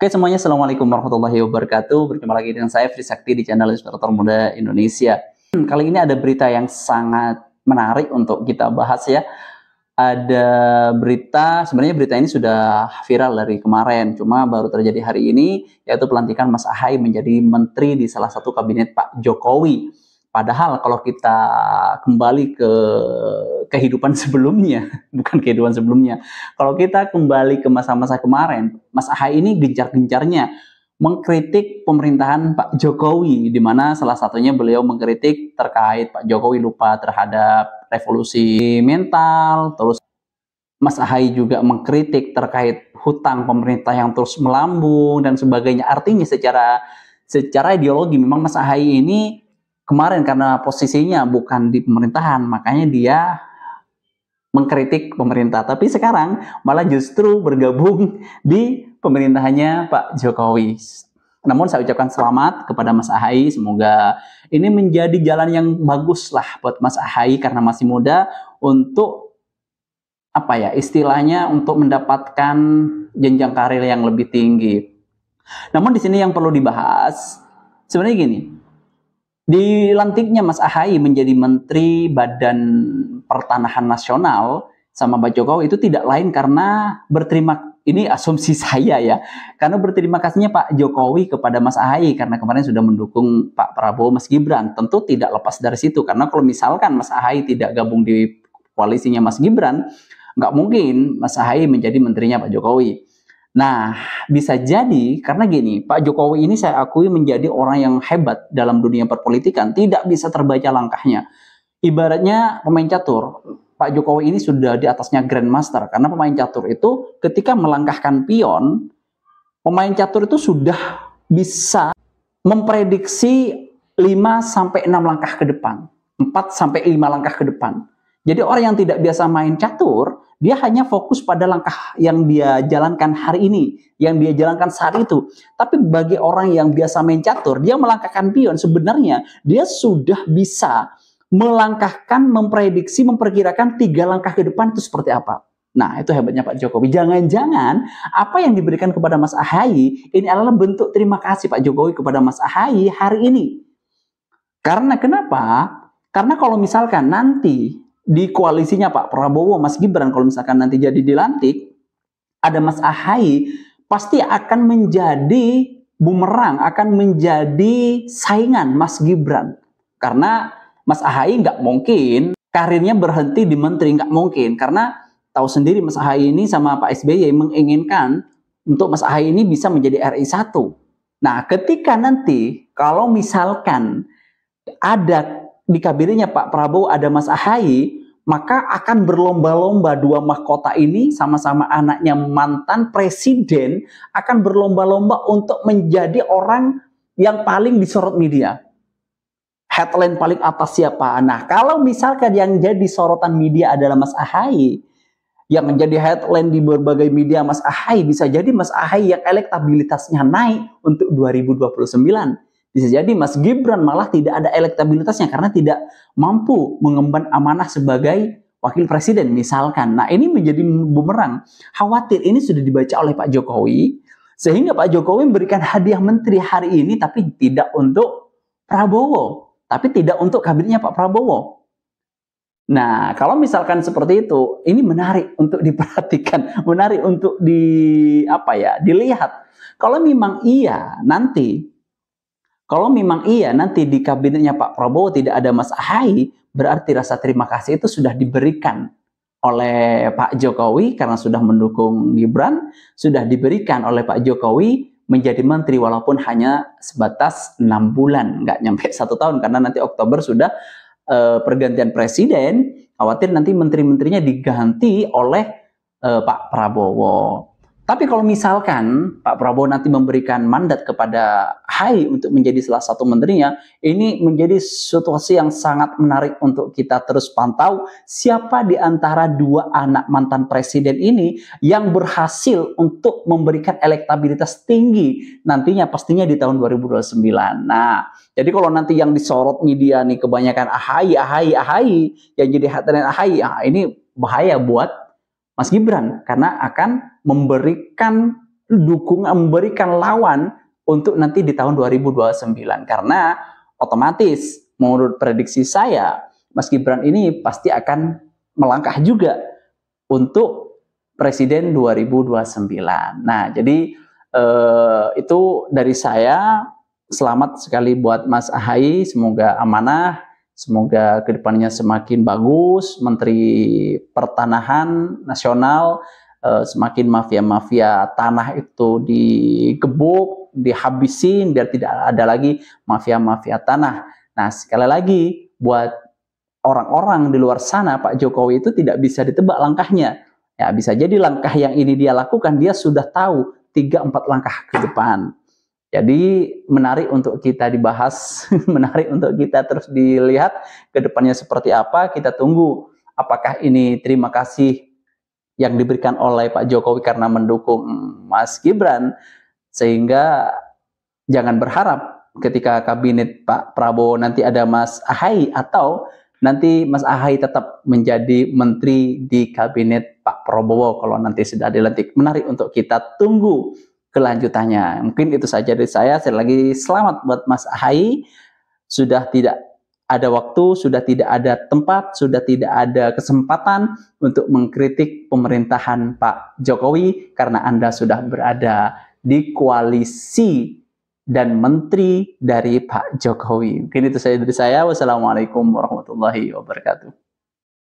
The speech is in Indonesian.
Oke semuanya, Assalamualaikum warahmatullahi wabarakatuh. Berjumpa lagi dengan saya, Fri Sakti, di channel Inspirator Muda Indonesia. Kali ini ada berita yang sangat menarik untuk kita bahas ya. Ada berita, sebenarnya berita ini sudah viral dari kemarin, cuma baru terjadi hari ini, yaitu pelantikan Mas Ahaye menjadi menteri di salah satu kabinet Pak Jokowi. Padahal kalau kita kembali ke kehidupan sebelumnya, bukan kehidupan sebelumnya, kalau kita kembali ke masa-masa kemarin, Mas Ahaye ini gencar-gencarnya mengkritik pemerintahan Pak Jokowi, di mana salah satunya beliau mengkritik terkait Pak Jokowi lupa terhadap revolusi mental. Terus Mas Ahaye juga mengkritik terkait hutang pemerintah yang terus melambung dan sebagainya. Artinya secara ideologi memang Mas Ahaye ini kemarin karena posisinya bukan di pemerintahan, makanya dia mengkritik pemerintah. Tapi sekarang malah justru bergabung di pemerintahannya Pak Jokowi. Namun saya ucapkan selamat kepada Mas Ahaye. Semoga ini menjadi jalan yang bagus lah buat Mas Ahaye karena masih muda untuk istilahnya untuk mendapatkan jenjang karir yang lebih tinggi. Namun di sini yang perlu dibahas sebenarnya gini. Dilantiknya Mas Ahaye menjadi Menteri Badan Pertanahan Nasional sama Pak Jokowi itu tidak lain karena ini asumsi saya ya, karena berterima kasihnya Pak Jokowi kepada Mas Ahaye karena kemarin sudah mendukung Pak Prabowo Mas Gibran. Tentu tidak lepas dari situ, karena kalau misalkan Mas Ahaye tidak gabung di koalisinya Mas Gibran, nggak mungkin Mas Ahaye menjadi menterinya Pak Jokowi. Nah, bisa jadi karena gini, Pak Jokowi ini saya akui menjadi orang yang hebat dalam dunia perpolitikan, tidak bisa terbaca langkahnya. Ibaratnya pemain catur, Pak Jokowi ini sudah di atasnya grandmaster, karena pemain catur itu ketika melangkahkan pion, pemain catur itu sudah bisa memprediksi 5-6 langkah ke depan, 4-5 langkah ke depan. Jadi orang yang tidak biasa main catur, dia hanya fokus pada langkah yang dia jalankan hari ini, yang dia jalankan saat itu. Tapi bagi orang yang biasa main catur, dia melangkahkan pion, sebenarnya dia sudah bisa melangkahkan, memprediksi, memperkirakan 3 langkah ke depan itu seperti apa. Nah, itu hebatnya Pak Jokowi. Jangan-jangan apa yang diberikan kepada Mas Ahaye ini adalah bentuk terima kasih Pak Jokowi kepada Mas Ahaye hari ini. Karena kenapa? Karena kalau misalkan nanti di koalisinya Pak Prabowo, Mas Gibran, kalau misalkan nanti jadi dilantik, ada Mas Ahaye, pasti akan menjadi bumerang, akan menjadi saingan Mas Gibran. Karena Mas Ahaye nggak mungkin karirnya berhenti di menteri, nggak mungkin. Karena tahu sendiri Mas Ahaye ini sama Pak SBY menginginkan untuk Mas Ahaye ini bisa menjadi RI 1. Nah, ketika nanti kalau misalkan ada di kabinetnya Pak Prabowo ada Mas Ahaye, maka akan berlomba-lomba dua mahkota ini sama-sama anaknya mantan presiden akan berlomba-lomba untuk menjadi orang yang paling disorot media. Headline paling atas siapa? Nah, kalau misalkan yang jadi sorotan media adalah Mas Ahaye, yang menjadi headline di berbagai media Mas Ahaye, bisa jadi Mas Ahaye yang elektabilitasnya naik untuk 2029. Bisa jadi Mas Gibran malah tidak ada elektabilitasnya karena tidak mampu mengemban amanah sebagai wakil presiden misalkan. Nah, ini menjadi bumerang. Khawatir ini sudah dibaca oleh Pak Jokowi, sehingga Pak Jokowi memberikan hadiah menteri hari ini tapi tidak untuk Prabowo, tapi tidak untuk kabinetnya Pak Prabowo. Nah, kalau misalkan seperti itu, ini menarik untuk diperhatikan, menarik untuk dilihat. Kalau memang iya nanti di kabinetnya Pak Prabowo tidak ada Mas Ahaye, berarti rasa terima kasih itu sudah diberikan oleh Pak Jokowi karena sudah mendukung Gibran, sudah diberikan oleh Pak Jokowi menjadi menteri walaupun hanya sebatas 6 bulan, nggak nyampe 1 tahun karena nanti Oktober sudah pergantian presiden, khawatir nanti menteri-menterinya diganti oleh Pak Prabowo. Tapi kalau misalkan Pak Prabowo nanti memberikan mandat kepada Ahaye untuk menjadi salah satu menterinya, ini menjadi situasi yang sangat menarik untuk kita terus pantau siapa di antara dua anak mantan presiden ini yang berhasil untuk memberikan elektabilitas tinggi nantinya pastinya di tahun 2029. Nah, jadi kalau nanti yang disorot media nih kebanyakan Ahaye yang jadi headline Ahaye, ini bahaya buat Mas Gibran karena akan memberikan dukungan, memberikan lawan untuk nanti di tahun 2029. Karena otomatis menurut prediksi saya, Mas Gibran ini pasti akan melangkah juga untuk Presiden 2029. Nah, jadi itu dari saya. Selamat sekali buat Mas Ahaye, semoga amanah, semoga kedepannya semakin bagus, Menteri Pertanahan Nasional, semakin mafia-mafia tanah itu digebuk, dihabisin, biar tidak ada lagi mafia-mafia tanah. Nah, sekali lagi, buat orang-orang di luar sana, Pak Jokowi itu tidak bisa ditebak langkahnya. Ya, bisa jadi langkah yang ini dia lakukan, dia sudah tahu 3-4 langkah ke depan. Jadi menarik untuk kita dibahas, menarik untuk kita terus dilihat ke depannya seperti apa. Kita tunggu apakah ini terima kasih yang diberikan oleh Pak Jokowi karena mendukung Mas Gibran, sehingga jangan berharap ketika kabinet Pak Prabowo nanti ada Mas Ahaye, atau nanti Mas Ahaye tetap menjadi menteri di kabinet Pak Prabowo kalau nanti sudah dilantik. Menarik untuk kita tunggu kelanjutannya. Mungkin itu saja dari saya. Sekali lagi selamat buat Mas Ahaye. Sudah tidak ada waktu, sudah tidak ada tempat, sudah tidak ada kesempatan untuk mengkritik pemerintahan Pak Jokowi karena Anda sudah berada di koalisi dan menteri dari Pak Jokowi. Mungkin itu saja dari saya. Wassalamualaikum warahmatullahi wabarakatuh.